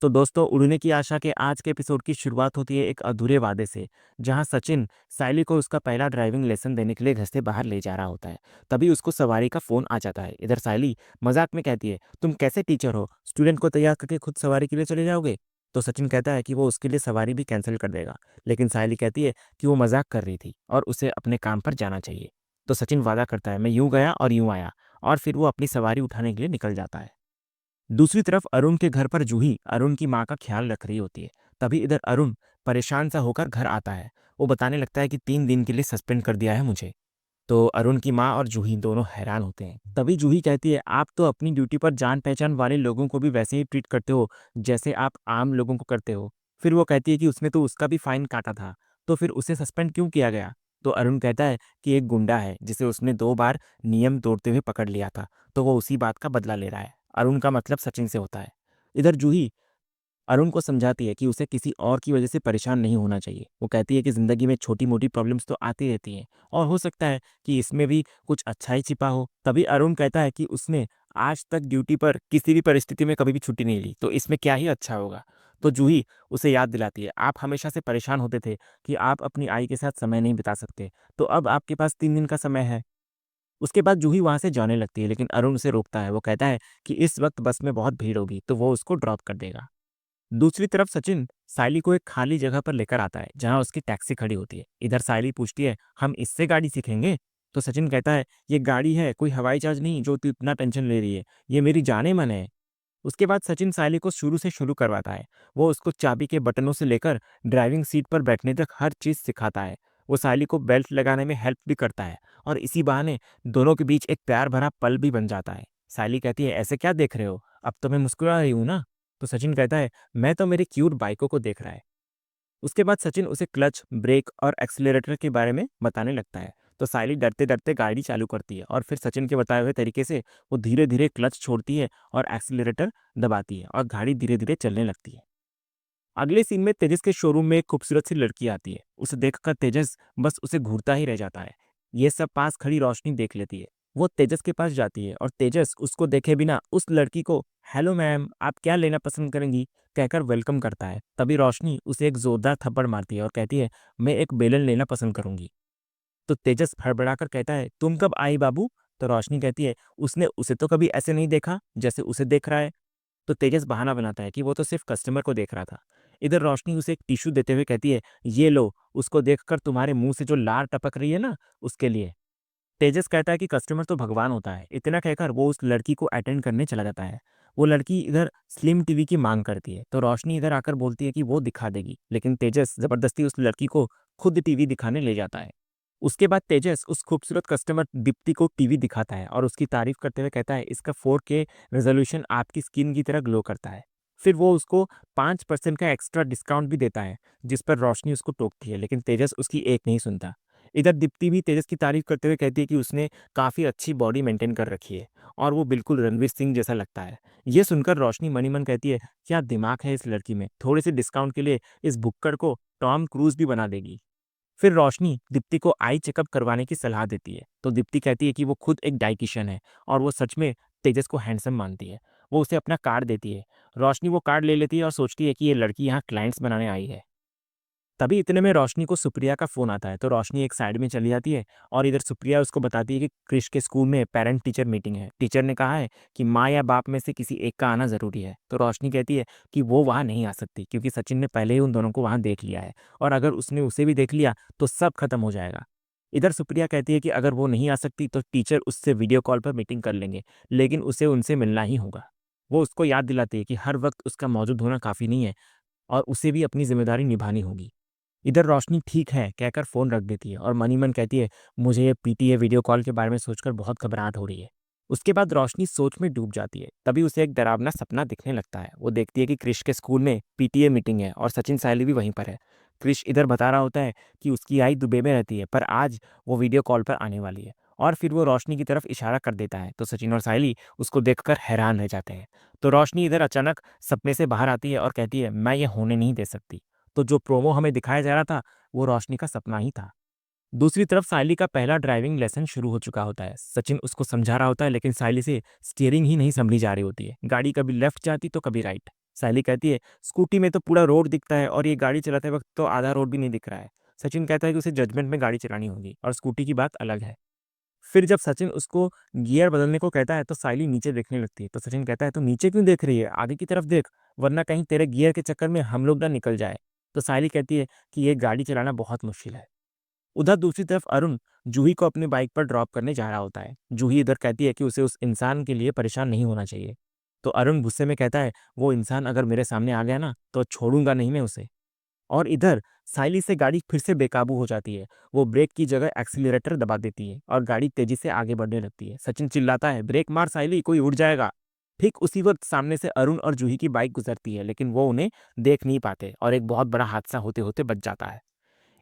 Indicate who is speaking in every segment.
Speaker 1: तो दोस्तों, उड़ने की आशा के आज के एपिसोड की शुरुआत होती है एक अधूरे वादे से, जहां सचिन सायली को उसका पहला ड्राइविंग लेसन देने के लिए घर से बाहर ले जा रहा होता है। तभी उसको सवारी का फोन आ जाता है। इधर सायली मजाक में कहती है, तुम कैसे टीचर हो, स्टूडेंट को तैयार करके खुद सवारी के लिए चले जाओगे। तो सचिन कहता है कि वो उसके लिए सवारी भी कैंसिल कर देगा, लेकिन सायली कहती है कि वो मजाक कर रही थी और उसे अपने काम पर जाना चाहिए। तो सचिन वादा करता है, मैं यूं गया और यूं आया, और फिर वो अपनी सवारी उठाने के लिए निकल जाता है। दूसरी तरफ अरुण के घर पर जूही अरुण की माँ का ख्याल रख रही होती है। तभी इधर अरुण परेशान सा होकर घर आता है। वो बताने लगता है कि 3 दिन के लिए सस्पेंड कर दिया है मुझे। तो अरुण की माँ और जूही दोनों हैरान होते हैं। तभी जूही कहती है, आप तो अपनी ड्यूटी पर जान पहचान वाले लोगों को भी वैसे ही ट्रीट करते हो जैसे आप आम लोगों को करते हो। फिर वो कहती है कि उसने तो उसका भी फाइन काटा था, तो फिर उसे सस्पेंड क्यों किया गया। तो अरुण कहता है कि एक गुंडा है जिसे उसने 2 बार नियम तोड़ते हुए पकड़ लिया था, तो वो उसी बात का बदला ले रहा है। अरुण का मतलब सचिन से होता है। इधर जूही अरुण को समझाती है कि उसे किसी और की वजह से परेशान नहीं होना चाहिए। वो कहती है कि ज़िंदगी में छोटी-मोटी प्रॉब्लम्स तो आती रहती हैं और हो सकता है कि इसमें भी कुछ अच्छा ही छिपा हो। तभी अरुण कहता है कि उसने आज तक ड्यूटी पर किसी भी परिस्थिति में कभी भी छुट्टी नहीं ली, तो इसमें क्या ही अच्छा होगा। तो जूही उसे याद दिलाती है, आप हमेशा से परेशान होते थे कि आप अपनी आई के साथ समय नहीं बिता सकते, तो अब आपके पास 3 दिन का समय है। उसके बाद जूही वहाँ से जाने लगती है, लेकिन अरुण उसे रोकता है। वो कहता है कि इस वक्त बस में बहुत भीड़ होगी, तो वो उसको ड्रॉप कर देगा। दूसरी तरफ सचिन सायली को एक खाली जगह पर लेकर आता है जहां उसकी टैक्सी खड़ी होती है। इधर सायली पूछती है, हम इससे गाड़ी सीखेंगे। तो सचिन कहता है, ये गाड़ी है, कोई हवाई जहाज नहीं जो तू इतना टेंशन ले रही है, ये मेरी जाने मन है। उसके बाद सचिन सायली को शुरू से शुरू करवाता है। वो उसको चाबी के बटनों से लेकर ड्राइविंग सीट पर बैठने तक हर चीज सिखाता है। वो सायली को बेल्ट लगाने में हेल्प भी करता है, और इसी बहाने दोनों के बीच एक प्यार भरा पल भी बन जाता है। सायली कहती है, ऐसे क्या देख रहे हो, अब तो मैं मुस्कुरा रही हूँ ना। तो सचिन कहता है, मैं तो मेरी क्यूट बाइकों को देख रहा है। उसके बाद सचिन उसे क्लच, ब्रेक और एक्सीलरेटर के बारे में बताने लगता है। तो सायली डरते डरते गाड़ी चालू करती है और फिर सचिन के बताए हुए तरीके से वो धीरे धीरे क्लच छोड़ती है और एक्सीलरेटर दबाती है, और गाड़ी धीरे धीरे चलने लगती है। अगले सीन में तेजस के शोरूम में एक खूबसूरत सी लड़की आती है। उसे देखकर तेजस बस उसे घूरता ही रह जाता है। ये सब पास खड़ी रोशनी देख लेती है। वो तेजस के पास जाती है और तेजस उसको देखे बिना उस लड़की को, हेलो मैम, आप क्या लेना पसंद करेंगी, कहकर वेलकम करता है। तभी रोशनी उसे एक जोरदार थप्पड़ मारती है और कहती है, मैं एक बेलन लेना पसंद करूंगी। तो तेजस फड़बड़ाकर कहता है, तुम कब आई बाबू। तो रोशनी कहती है, उसने उसे तो कभी ऐसे नहीं देखा जैसे उसे देख रहा है। तो तेजस बहाना बनाता है कि वो तो सिर्फ कस्टमर को देख रहा था। इधर रोशनी उसे एक टिश्यू देते हुए कहती है, ये लो, उसको देखकर तुम्हारे मुंह से जो लार टपक रही है ना, उसके लिए। तेजस कहता है कि कस्टमर तो भगवान होता है। इतना कहकर वो उस लड़की को अटेंड करने चला जाता है। वो लड़की इधर स्लिम टीवी की मांग करती है, तो रोशनी इधर आकर बोलती है कि वो दिखा देगी, लेकिन तेजस जबरदस्ती उस लड़की को खुद टीवी दिखाने ले जाता है। उसके बाद तेजस उस खूबसूरत कस्टमर दीप्ति को टीवी दिखाता है और उसकी तारीफ करते हुए कहता है, इसका 4K रेजोल्यूशन आपकी स्किन की तरह ग्लो करता है। फिर वो उसको 5% का एक्स्ट्रा डिस्काउंट भी देता है, जिस पर रोशनी उसको टोकती है, लेकिन तेजस उसकी एक नहीं सुनता। इधर दीप्ति भी तेजस की तारीफ करते हुए कहती है कि उसने काफ़ी अच्छी बॉडी मेंटेन कर रखी है और वो बिल्कुल रणवीर सिंह जैसा लगता है। ये सुनकर रोशनी मनी मन कहती है, क्या दिमाग है इस लड़की में, थोड़े से डिस्काउंट के लिए इस भुक्कड़ को टॉम क्रूज भी बना देगी। फिर रोशनी दीप्ति को आई चेकअप करवाने की सलाह देती है। तो दीप्ति कहती है कि वो खुद एक डाइटिशियन है और वो सच में तेजस को हैंडसम मानती है। वो उसे अपना कार्ड देती है। रोशनी वो कार्ड ले लेती है और सोचती है कि ये लड़की यहाँ क्लाइंट्स बनाने आई है। तभी इतने में रोशनी को सुप्रिया का फोन आता है, तो रोशनी एक साइड में चली जाती है और इधर सुप्रिया उसको बताती है कि क्रिश के स्कूल में पेरेंट टीचर मीटिंग है। टीचर ने कहा है कि माँ या बाप में से किसी एक का आना जरूरी है। तो रोशनी कहती है कि वो वहाँ नहीं आ सकती क्योंकि सचिन ने पहले ही उन दोनों को वहाँ देख लिया है, और अगर उसने उसे भी देख लिया तो सब खत्म हो जाएगा। इधर सुप्रिया कहती है कि अगर वो नहीं आ सकती तो टीचर उससे वीडियो कॉल पर मीटिंग कर लेंगे, लेकिन उसे उनसे मिलना ही होगा। वो उसको याद दिलाती है कि हर वक्त उसका मौजूद होना काफ़ी नहीं है और उसे भी अपनी जिम्मेदारी निभानी होगी। इधर रोशनी ठीक है कहकर फोन रख देती है और मनी मन कहती है, मुझे ये पीटीए वीडियो कॉल के बारे में सोचकर बहुत घबराहट हो रही है। उसके बाद रोशनी सोच में डूब जाती है। तभी उसे एक डरावना सपना दिखने लगता है। वो देखती है कि क्रिश के स्कूल में पीटीए मीटिंग है और सचिन सायली भी वहीं पर है। क्रिश इधर बता रहा होता है कि उसकी आई दुबई में रहती है, पर आज वो वीडियो कॉल पर आने वाली है, और फिर वो रोशनी की तरफ इशारा कर देता है। तो सचिन और सायली उसको देखकर हैरान रह जाते हैं। तो रोशनी इधर अचानक सपने से बाहर आती है और कहती है, मैं ये होने नहीं दे सकती। तो जो प्रोमो हमें दिखाया जा रहा था वो रोशनी का सपना ही था। दूसरी तरफ सायली का पहला ड्राइविंग लेसन शुरू हो चुका होता है। सचिन उसको समझा रहा होता है, लेकिन सायली से स्टीयरिंग ही नहीं संभली जा रही होती है। गाड़ी कभी लेफ्ट जाती तो कभी राइट। सायली कहती है, स्कूटी में तो पूरा रोड दिखता है और ये गाड़ी चलाते वक्त तो आधा रोड भी नहीं दिख रहा है। सचिन कहता है कि उसे जजमेंट में गाड़ी चलानी होगी और स्कूटी की बात अलग है। फिर जब सचिन उसको गियर बदलने को कहता है तो सायली नीचे देखने लगती है। तो सचिन कहता है, तू नीचे क्यों देख रही है, आगे की तरफ देख, वरना कहीं तेरे गियर के चक्कर में हम लोग ना निकल जाए। तो सायली कहती है कि ये गाड़ी चलाना बहुत मुश्किल है। उधर दूसरी तरफ अरुण जूही को अपनी बाइक पर ड्रॉप करने जा रहा होता है। जूही इधर कहती है कि उसे उस इंसान के लिए परेशान नहीं होना चाहिए। तो अरुण गुस्से में कहता है, वो इंसान अगर मेरे सामने आ गया ना तो छोड़ूंगा नहीं मैं उसे। और इधर साइली से गाड़ी फिर से बेकाबू हो जाती है। वो ब्रेक की जगह एक्सीलरेटर दबा देती है और गाड़ी तेजी से आगे बढ़ने लगती है। सचिन चिल्लाता है, ब्रेक मार साइली, कोई उड़ जाएगा। ठीक उसी वक्त सामने से अरुण और जूही की बाइक गुजरती है, लेकिन वो उन्हें देख नहीं पाते और एक बहुत बड़ा हादसा होते होते बच जाता है।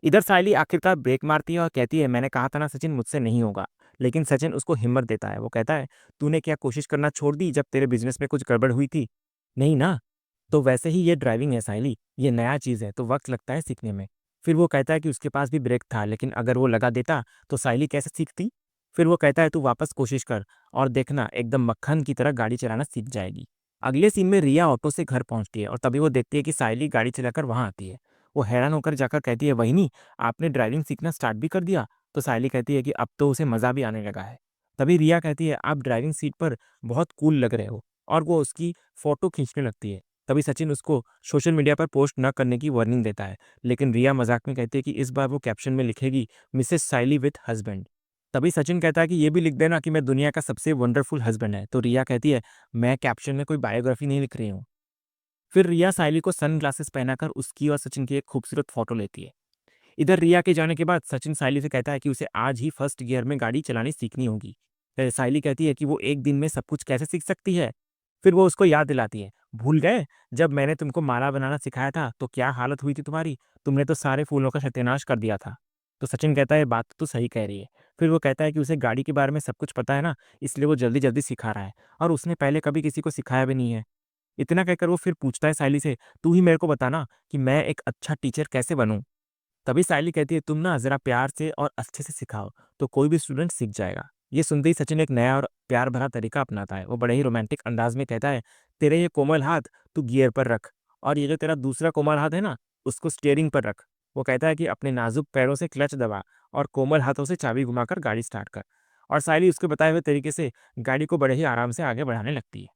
Speaker 1: इधर सायली आखिरकार ब्रेक मारती है और कहती है, मैंने कहा था ना सचिन, मुझसे नहीं होगा। लेकिन सचिन उसको हिम्मत देता है। वो कहता है, तूने क्या कोशिश करना छोड़ दी जब तेरे बिजनेस में कुछ गड़बड़ हुई थी? नहीं ना? तो वैसे ही ये ड्राइविंग है सायली, ये नया चीज़ है तो वक्त लगता है सीखने में। फिर वो कहता है कि उसके पास भी ब्रेक था, लेकिन अगर वो लगा देता तो सायली कैसे सीखती? फिर वो कहता है, तू वापस कोशिश कर और देखना एकदम मक्खन की तरह गाड़ी चलाना सीख जाएगी। अगले सीन में रिया ऑटो से घर पहुंचती है और तभी वो देखती है कि सायली गाड़ी चलाकर वहां आती है। वो हैरान होकर जाकर कहती है, वहिनी, आपने ड्राइविंग सीखना स्टार्ट भी कर दिया? तो सायली कहती है कि अब तो उसे मज़ा भी आने लगा है। तभी रिया कहती है, आप ड्राइविंग सीट पर बहुत कूल लग रहे हो, और वो उसकी फ़ोटो खींचने लगती है। तभी सचिन उसको सोशल मीडिया पर पोस्ट न करने की वार्निंग देता है, लेकिन रिया मज़ाक में कहती है कि इस बार वो कैप्शन में लिखेगी, मिसेस सायली विथ हस्बैंड। तभी सचिन कहता है कि ये भी लिख देना कि मैं दुनिया का सबसे वंडरफुल हस्बैंड है। तो रिया कहती है, मैं कैप्शन में कोई बायोग्राफी नहीं लिख रही हूँ। फिर रिया सायली को सनग्लासेस पहनाकर उसकी और सचिन की एक खूबसूरत फोटो लेती है। इधर रिया के जाने के बाद सचिन सायली से कहता है कि उसे आज ही फर्स्ट गियर में गाड़ी चलानी सीखनी होगी। सायली कहती है कि वो एक दिन में सब कुछ कैसे सीख सकती है। फिर वो उसको याद दिलाती है, भूल गए जब मैंने तुमको माला बनाना सिखाया था तो क्या हालत हुई थी तुम्हारी, तुमने तो सारे फूलों का सत्यानाश कर दिया था। तो सचिन कहता है, बात तो सही कह रही है। फिर वो कहता है कि उसे गाड़ी के बारे में सब कुछ पता है ना, इसलिए वो जल्दी जल्दी सिखा रहा है और उसने पहले कभी किसी को सिखाया भी नहीं है। इतना कहकर वो फिर पूछता है सायली से, तू ही मेरे को बताना कि मैं एक अच्छा टीचर कैसे बनूं। तभी सायली कहती है, तुम ना जरा प्यार से और अच्छे से सिखाओ तो कोई भी स्टूडेंट सीख जाएगा। ये सुनते ही सचिन एक नया और प्यार भरा तरीका अपनाता है। वो बड़े ही रोमांटिक अंदाज में कहता है, तेरे ये कोमल हाथ तू गियर पर रख, और ये जो तेरा दूसरा कोमल हाथ है ना, उसको स्टीयरिंग पर रख। वो कहता है कि अपने नाजुक पैरों से क्लच दबा और कोमल हाथों से चाबी घुमाकर गाड़ी स्टार्ट कर। और सायली उसके बताए हुए तरीके से गाड़ी को बड़े ही आराम से आगे बढ़ाने लगती है।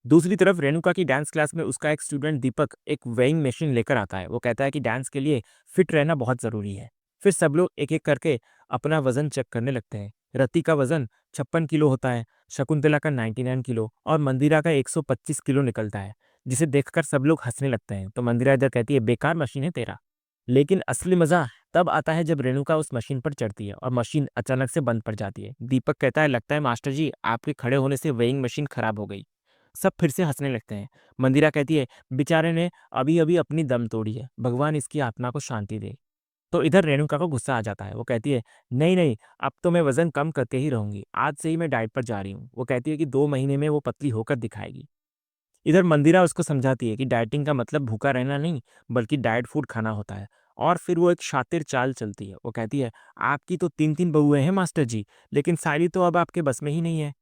Speaker 1: दूसरी तरफ रेणुका की डांस क्लास में उसका एक स्टूडेंट दीपक एक वेइंग मशीन लेकर आता है। वो कहता है कि डांस के लिए फिट रहना बहुत ज़रूरी है। फिर सब लोग एक-एक करके अपना वज़न चेक करने लगते हैं। रति का वज़न 56 किलो होता है, शकुंतला का 99 किलो और मंदिरा का 125 किलो निकलता है, जिसे देखकर सब लोग हँसने लगते हैं। तो मंदिरा इधर कहती है, बेकार मशीन है तेरा। लेकिन असली मज़ा तब आता है जब रेणुका उस मशीन पर चढ़ती है और मशीन अचानक से बंद पड़ जाती है। दीपक कहता है, लगता है मास्टर जी आपके खड़े होने से वेइंग मशीन खराब हो गई। सब फिर से हंसने लगते हैं। मंदिरा कहती है, बेचारे ने अभी-अभी अपनी दम तोड़ी है, भगवान इसकी आत्मा को शांति दे। तो इधर रेणुका को गुस्सा आ जाता है। वो कहती है, नहीं, नहीं, अब तो मैं वज़न कम करके ही रहूँगी। आज से ही मैं डाइट पर जा रही हूँ। वो कहती है कि 2 महीने में वो पतली होकर दिखाएगी। इधर मंदिरा उसको समझाती है कि डाइटिंग का मतलब भूखा रहना नहीं, बल्कि डाइट फूड खाना होता है। और फिर वो एक शातिर चाल चलती है। वो कहती है, आपकी तो 3-3 बहुएँ हैं मास्टर जी, लेकिन सारी तो अब आपके बस में ही नहीं है।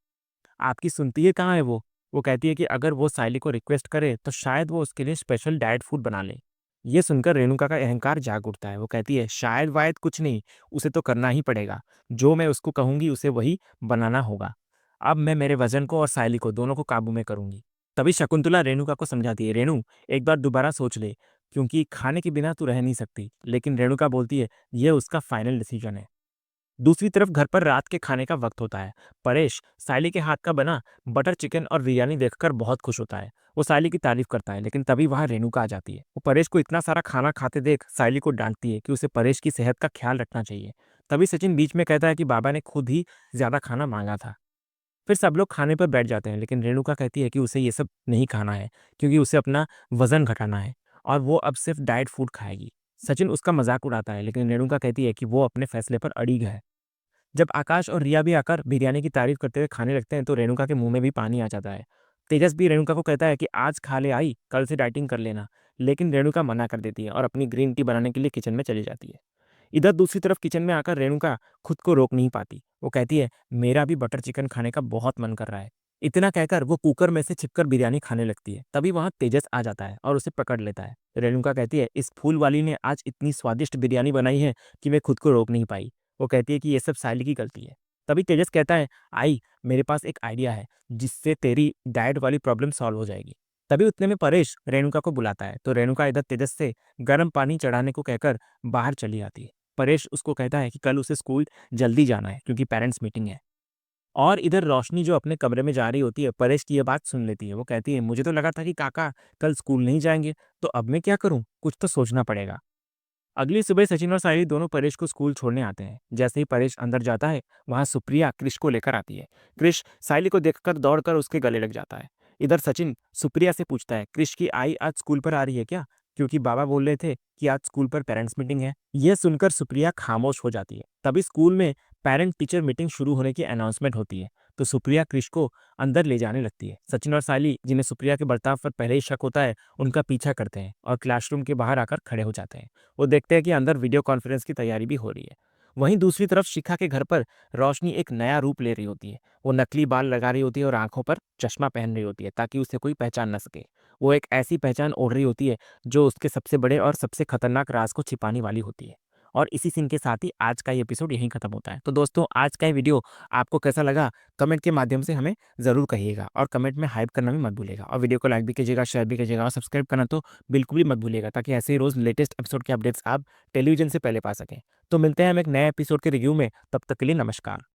Speaker 1: आपकी सुनती है कहाँ है वो? वो कहती है कि अगर वो सायली को रिक्वेस्ट करे तो शायद वो उसके लिए स्पेशल डाइट फूड बना ले। ये सुनकर रेणुका का अहंकार जाग उठता है। वो कहती है, शायद-वायद कुछ नहीं, उसे तो करना ही पड़ेगा। जो मैं उसको कहूँगी उसे वही बनाना होगा। अब मैं मेरे वज़न को और सायली को दोनों को काबू में करूँगी। तभी शकुंतला रेणुका को समझाती है, रेणु एक बार दोबारा सोच ले, क्योंकि खाने के बिना तू रह नहीं सकती। लेकिन रेणुका बोलती है, ये उसका फाइनल डिसीजन है। दूसरी तरफ घर पर रात के खाने का वक्त होता है। परेश सायली के हाथ का बना बटर चिकन और बिरयानी देखकर बहुत खुश होता है। वो सायली की तारीफ करता है, लेकिन तभी वहां रेणुका आ जाती है। वो परेश को इतना सारा खाना खाते देख सायली को डांटती है कि उसे परेश की सेहत का ख्याल रखना चाहिए। तभी सचिन बीच में कहता है कि बाबा ने खुद ही ज्यादा खाना मांगा था। फिर सब लोग खाने पर बैठ जाते हैं, लेकिन रेणुका कहती है कि उसे ये सब नहीं खाना है, क्योंकि उसे अपना वजन घटाना है और वो अब सिर्फ डाइट फूड खाएगी। सचिन उसका मजाक उड़ाता है, लेकिन रेणुका कहती है कि वो अपने फैसले पर अड़िग है। जब आकाश और रिया भी आकर बिरयानी की तारीफ करते हुए खाने लगते हैं तो रेणुका के मुंह में भी पानी आ जाता है। तेजस भी रेणुका को कहता है कि आज खा ले आई, कल से डाइटिंग कर लेना, लेकिन रेणुका मना कर देती है और अपनी ग्रीन टी बनाने के लिए किचन में चली जाती है। इधर दूसरी तरफ किचन में आकर रेणुका खुद को रोक नहीं पाती। वो कहती है, मेरा भी बटर चिकन खाने का बहुत मन कर रहा है। इतना कहकर वो कुकर में से छिपकर बिरयानी खाने लगती है। तभी वहाँ तेजस आ जाता है और उसे पकड़ लेता है। रेणुका कहती है, इस फूल वाली ने आज इतनी स्वादिष्ट बिरयानी बनाई है कि मैं खुद को रोक नहीं पाई। वो कहती है कि ये सब सायली की गलती है। तभी तेजस कहता है, आई मेरे पास एक आइडिया है जिससे तेरी डाइट वाली प्रॉब्लम सॉल्व हो जाएगी। तभी उतने में परेश रेणुका को बुलाता है तो रेणुका इधर तेजस से गर्म पानी चढ़ाने को कहकर बाहर चली आती है। परेश उसको कहता है कि कल उसे स्कूल जल्दी जाना है क्योंकि पेरेंट्स मीटिंग है। और इधर रोशनी जो अपने कमरे में जा रही होती है, परेश की ये बात सुन लेती है। वो कहती है, मुझे तो लगा था कि काका कल स्कूल नहीं जाएंगे, तो अब मैं क्या करूं? कुछ तो सोचना पड़ेगा। अगली सुबह सचिन और साहिल दोनों परेश को स्कूल छोड़ने आते हैं। जैसे ही परेश अंदर जाता है, वहां सुप्रिया क्रिश को लेकर आती है। क्रिश साहिल को देखकर दौड़कर उसके गले लग जाता है। इधर सचिन सुप्रिया से पूछता है, क्रिश की आई आज स्कूल पर आ रही है क्या? क्योंकि बाबा बोल रहे थे कि आज स्कूल पर पेरेंट्स मीटिंग है। यह सुनकर सुप्रिया खामोश हो जाती है। तभी स्कूल में पेरेंट टीचर मीटिंग शुरू होने की अनाउंसमेंट होती है। तो सुप्रिया क्रिश को अंदर ले जाने लगती है। सचिन और साइली, जिन्हें सुप्रिया के बर्ताव पर पहले ही शक होता है, उनका पीछा करते हैं और क्लासरूम के बाहर आकर खड़े हो जाते हैं। वो देखते हैं कि अंदर वीडियो कॉन्फ्रेंस की तैयारी भी हो रही है। वहीं दूसरी तरफ शिखा के घर पर रोशनी एक नया रूप ले रही होती है। वो नकली बाल लगा रही होती है और आंखों पर चश्मा पहन रही होती है ताकि उसे कोई पहचान न सके। वो एक ऐसी पहचान ओढ़ रही होती है जो उसके सबसे बड़े और सबसे खतरनाक राज को छिपाने वाली होती है। और इसी सीन के साथ ही आज का ये एपिसोड यहीं खत्म होता है। तो दोस्तों, आज का ये वीडियो आपको कैसा लगा, कमेंट के माध्यम से हमें ज़रूर कहिएगा और कमेंट में हाइप करना भी मत भूलिएगा और वीडियो को लाइक भी कीजिएगा, शेयर भी कीजिएगा और सब्सक्राइब करना तो बिल्कुल भी मत भूलिएगा ताकि ऐसे ही रोज़ लेटेस्ट एपिसोड के अपडेट्स आप टेलीविज़न से पहले पा सकें। तो मिलते हैं हम एक नए एपिसोड के रिव्यू में, तब तक के लिए नमस्कार।